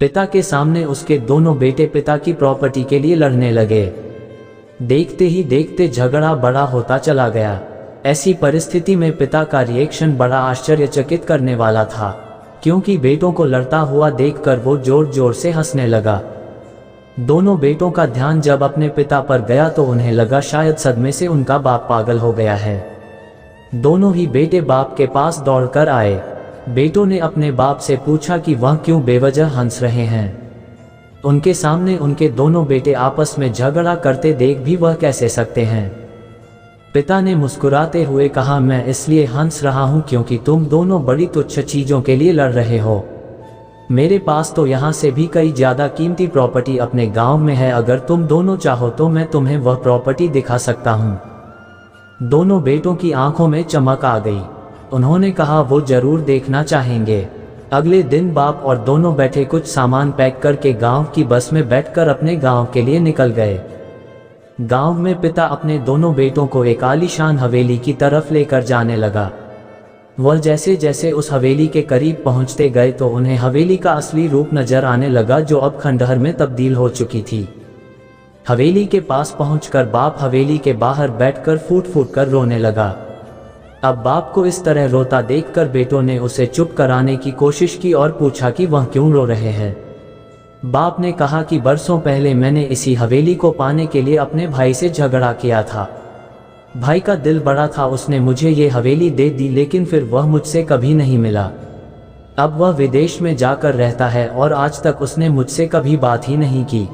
पिता के सामने उसके दोनों बेटे पिता की प्रॉपर्टी के लिए लड़ने लगे। देखते ही देखते झगड़ा बड़ा होता चला गया। ऐसी परिस्थिति में पिता का रिएक्शन बड़ा आश्चर्यचकित करने वाला था, क्योंकि बेटों को लड़ता हुआ देखकर वो जोर जोर से हंसने लगा। दोनों बेटों का ध्यान जब अपने पिता पर गया तो उन्हें लगा शायद सदमे से उनका बाप पागल हो गया है। दोनों ही बेटे बाप के पास दौड़कर आए। बेटों ने अपने बाप से पूछा कि वह क्यों बेवजह हंस रहे हैं। उनके सामने उनके दोनों बेटे आपस में झगड़ा करते देख भी वह कैसे सकते हैं। पिता ने मुस्कुराते हुए कहा, मैं इसलिए हंस रहा हूं क्योंकि तुम दोनों बड़ी तुच्छ चीजों के लिए लड़ रहे हो। मेरे पास तो यहाँ से भी कई ज्यादा कीमती प्रॉपर्टी अपने गांव में है। अगर तुम दोनों चाहो तो मैं तुम्हें वह प्रॉपर्टी दिखा सकता हूँ। दोनों बेटों की आंखों में चमक आ गई। उन्होंने कहा वो जरूर देखना चाहेंगे। अगले दिन बाप और दोनों बेटे कुछ सामान पैक करके गांव की बस में बैठकर अपने गांव के लिए निकल गए। गांव में पिता अपने दोनों बेटों को एक आलीशान हवेली की तरफ लेकर जाने लगा। वह जैसे जैसे उस हवेली के करीब पहुंचते गए तो उन्हें हवेली का असली रूप नजर आने लगा, जो अब खंडहर में तब्दील हो चुकी थी। हवेली के पास पहुंचकर बाप हवेली के बाहर बैठकर फूट फूट कर रोने लगा। अब बाप को इस तरह रोता देखकर बेटों ने उसे चुप कराने की कोशिश की और पूछा कि वह क्यों रो रहे हैं। बाप ने कहा कि बरसों पहले मैंने इसी हवेली को पाने के लिए अपने भाई से झगड़ा किया था। भाई का दिल बड़ा था, उसने मुझे ये हवेली दे दी, लेकिन फिर वह मुझसे कभी नहीं मिला। अब वह विदेश में जाकर रहता है और आज तक उसने मुझसे कभी बात ही नहीं की।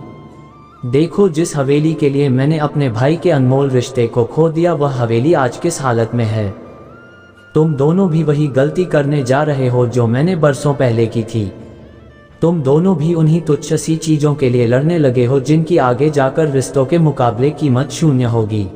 देखो, जिस हवेली के लिए मैंने अपने भाई के अनमोल रिश्ते को खो दिया, वह हवेली आज किस हालत में है। तुम दोनों भी वही गलती करने जा रहे हो जो मैंने बरसों पहले की थी। तुम दोनों भी उन्हीं तुच्छ सी चीजों के लिए लड़ने लगे हो जिनकी आगे जाकर रिश्तों के मुकाबले कीमत शून्य होगी।